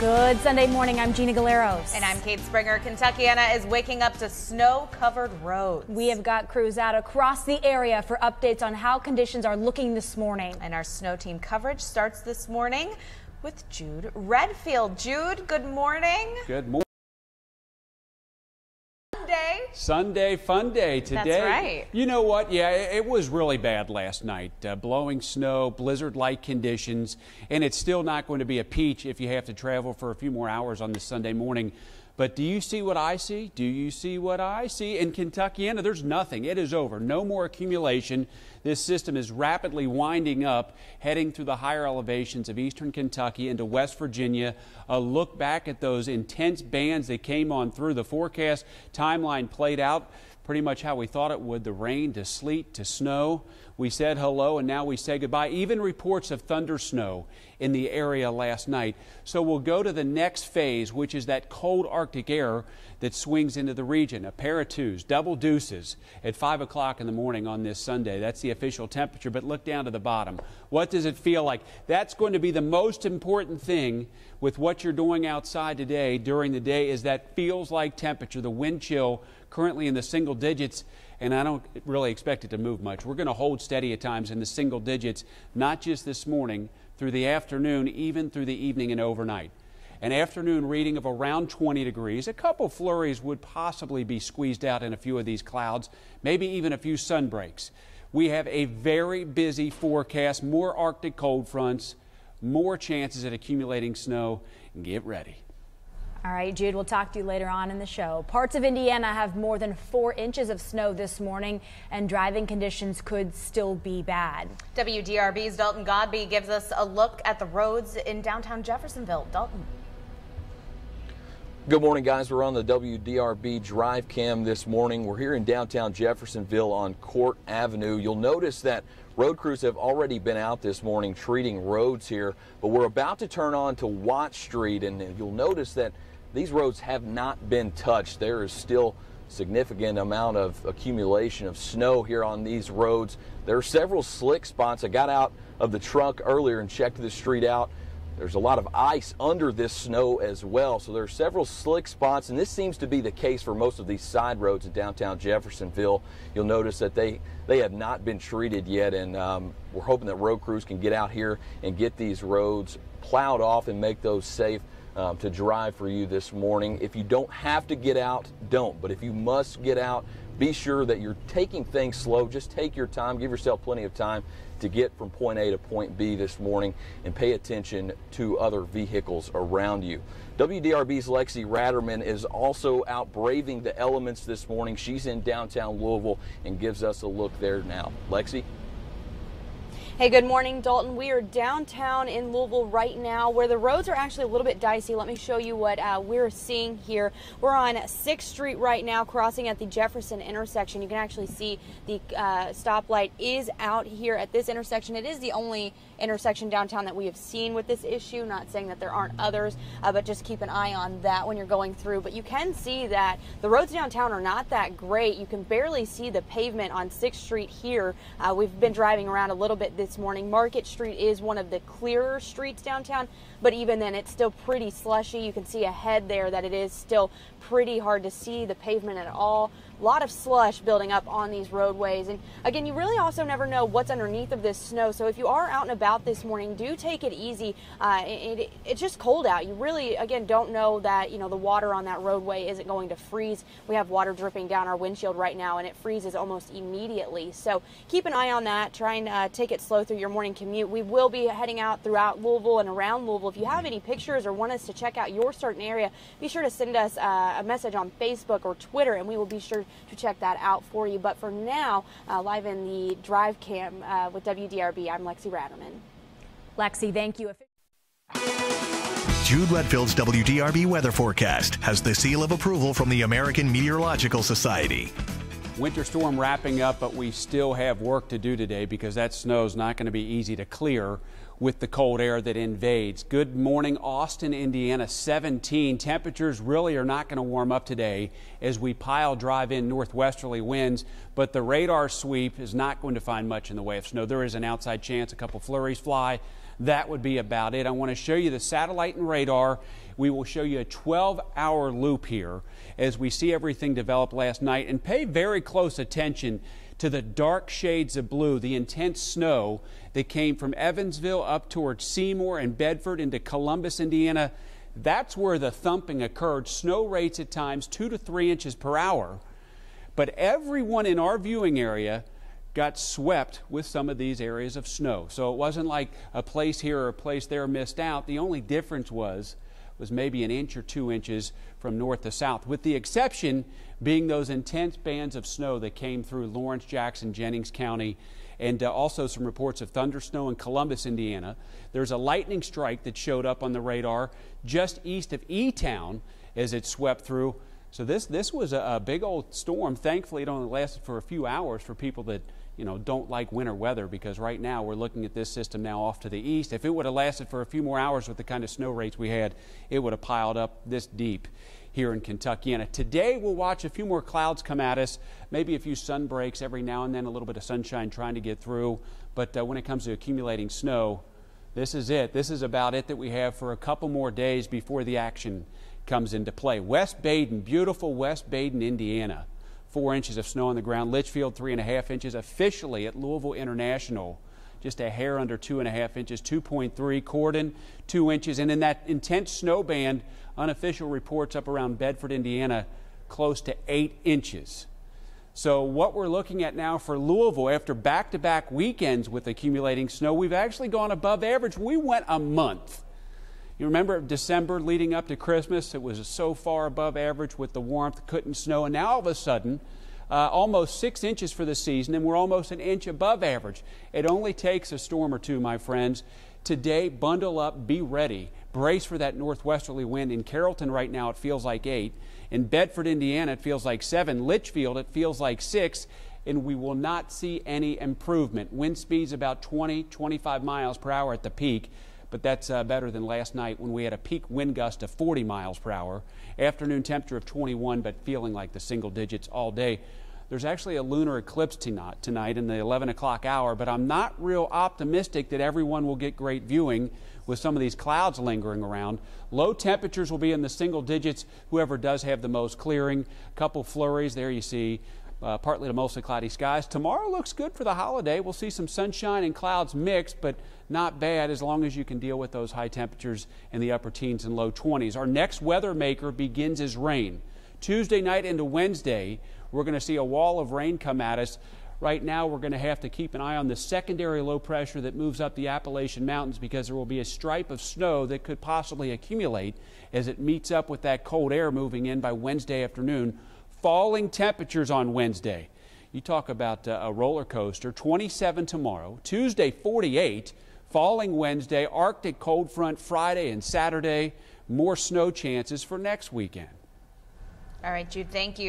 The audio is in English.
Good Sunday morning. I'm Gina Galeros. And I'm Kate Springer. Kentuckiana is waking up to snow-covered roads. We have got crews out across the area for updates on how conditions are looking this morning. And our snow team coverage starts this morning with Jude Redfield. Jude, good morning. Good morning. Sunday fun day today. That's right. You know what? Yeah, it was really bad last night. Blowing snow, blizzard-like conditions, and it's still not going to be a peach if you have to travel for a few more hours on this Sunday morning. But do you see what I see? Do you see what I see? In Kentuckiana, there's nothing. It is over. No more accumulation. This system is rapidly winding up, heading through the higher elevations of eastern Kentucky into West Virginia. A look back at those intense bands that came on through. The forecast timeline played out pretty much how we thought it would. The rain to sleet to snow. We said hello and now we say goodbye. Even reports of thunder snow in the area last night. So we'll go to the next phase, which is that cold Arctic air that swings into the region. A pair of twos, double deuces at 5 o'clock in the morning on this Sunday. That's the official temperature, but look down to the bottom. What does it feel like? That's going to be the most important thing with what you're doing outside today during the day, is that feels like temperature. The wind chill currently in the single digits, and I don't really expect it to move much. We're going to hold steady at times in the single digits, not just this morning, through the afternoon, even through the evening and overnight. An afternoon reading of around 20 degrees. A couple flurries would possibly be squeezed out in a few of these clouds, maybe even a few sun breaks. We have a very busy forecast, more Arctic cold fronts, more chances at accumulating snow. Get ready. All right, Jude, we'll talk to you later on in the show. Parts of Indiana have more than 4 inches of snow this morning, and driving conditions could still be bad. WDRB's Dalton Godby gives us a look at the roads in downtown Jeffersonville. Dalton. Good morning, guys. We're on the WDRB drive cam this morning. We're here in downtown Jeffersonville on Court Avenue. You'll notice that road crews have already been out this morning treating roads here, but we're about to turn on to Watt Street, and you'll notice that these roads have not been touched. There is still significant amount of accumulation of snow here on these roads. There are several slick spots. I got out of the truck earlier and checked the street out. There's a lot of ice under this snow as well, so there are several slick spots, and this seems to be the case for most of these side roads in downtown Jeffersonville. You'll notice that they have not been treated yet, and we're hoping that road crews can get out here and get these roads plowed off and make those safe to drive for you this morning. If you don't have to get out, don't, but if you must get out, be sure that you're taking things slow. Just take your time, give yourself plenty of time to get from point A to point B this morning, and pay attention to other vehicles around you. WDRB's Lexi Ratterman is also out braving the elements this morning. She's in downtown Louisville and gives us a look there now. Lexi? Hey, good morning, Dalton. We are downtown in Louisville right now, where the roads are actually a little bit dicey. Let me show you what we're seeing here. We're on 6th Street right now, crossing at the Jefferson intersection. You can actually see the stoplight is out here at this intersection. It is the only intersection downtown that we have seen with this issue. Not saying that there aren't others, but just keep an eye on that when you're going through. But you can see that the roads downtown are not that great. You can barely see the pavement on 6th Street here. We've been driving around a little bit this morning. Market Street is one of the clearer streets downtown, but even then it's still pretty slushy. You can see ahead there that it is still pretty hard to see the pavement at all. A lot of slush building up on these roadways, and again, you really also never know what's underneath of this snow. So if you are out and about this morning, do take it easy. It's just cold out. You really, again, don't know that, the water on that roadway isn't going to freeze. We have water dripping down our windshield right now, and it freezes almost immediately. So keep an eye on that. Try and take it slow through your morning commute. We will be heading out throughout Louisville and around Louisville. If you have any pictures or want us to check out your certain area, be sure to send us a message on Facebook or Twitter, and we will be sure to check that out for you. But for now, live in the drive cam with WDRB, I'm Lexi Ratterman. Lexi, thank you. Jude Redfield's WDRB weather forecast has the seal of approval from the American Meteorological Society. Winter storm wrapping up, but we still have work to do today because that snow is not going to be easy to clear. with the cold air that invades. Good morning, Austin, Indiana, 17. Temperatures really are not going to warm up today as we drive in northwesterly winds, but the radar sweep is not going to find much in the way of snow. There is an outside chance a couple flurries fly. That would be about it. I want to show you the satellite and radar. We will show you a 12-hour loop here as we see everything develop last night, and pay very close attention to the dark shades of blue, the intense snow that came from Evansville up towards Seymour and Bedford into Columbus, Indiana. That's where the thumping occurred. Snow rates at times 2 to 3 inches per hour. But everyone in our viewing area got swept with some of these areas of snow. So it wasn't like a place here or a place there missed out. The only difference was maybe an inch or 2 inches from north to south, with the exception being those intense bands of snow that came through Lawrence, Jackson, Jennings County, and also some reports of thunder snow in Columbus, Indiana. There's a lightning strike that showed up on the radar just east of E-Town as it swept through. So this was a big old storm. Thankfully, it only lasted for a few hours for people that don't like winter weather, because right now we're looking at this system now off to the east. If it would have lasted for a few more hours with the kind of snow rates we had, it would have piled up this deep here in Kentucky. And today we'll watch a few more clouds come at us, maybe a few sun breaks every now and then, a little bit of sunshine trying to get through. But when it comes to accumulating snow, this is it. This is about it that we have for a couple more days before the action comes into play. West Baden, beautiful West Baden, Indiana. 4 inches of snow on the ground. Litchfield, 3.5 inches. Officially at Louisville International, just a hair under 2.5 inches, 2.3. Corden, 2 inches. And in that intense snow band, unofficial reports up around Bedford, Indiana, close to 8 inches. So what we're looking at now for Louisville, after back-to-back weekends with accumulating snow, we've actually gone above average. We went a month. You remember December leading up to Christmas, it was so far above average with the warmth, couldn't snow, and now all of a sudden, almost 6 inches for the season, and we're almost an inch above average. It only takes a storm or two, my friends. Today, bundle up, be ready. Brace for that northwesterly wind. In Carrollton right now, it feels like 8. In Bedford, Indiana, it feels like 7. Litchfield, it feels like 6. And we will not see any improvement. Wind speeds about 20, 25 miles per hour at the peak. But that's better than last night when we had a peak wind gust of 40 miles per hour. Afternoon temperature of 21, but feeling like the single digits all day. There's actually a lunar eclipse tonight in the 11 o'clock hour, but I'm not real optimistic that everyone will get great viewing with some of these clouds lingering around. Low temperatures will be in the single digits, whoever does have the most clearing. A couple flurries, there you see. Partly to mostly cloudy skies. Tomorrow looks good for the holiday. We'll see some sunshine and clouds mixed, but not bad as long as you can deal with those high temperatures in the upper teens and low 20s. Our next weather maker begins as rain. Tuesday night into Wednesday, we're going to see a wall of rain come at us. Right now, we're going to have to keep an eye on the secondary low pressure that moves up the Appalachian Mountains, because there will be a stripe of snow that could possibly accumulate as it meets up with that cold air moving in by Wednesday afternoon. Falling temperatures on Wednesday. You talk about a roller coaster. 27 tomorrow. Tuesday, 48. Falling Wednesday. Arctic cold front Friday and Saturday. More snow chances for next weekend. All right, Jude, thank you.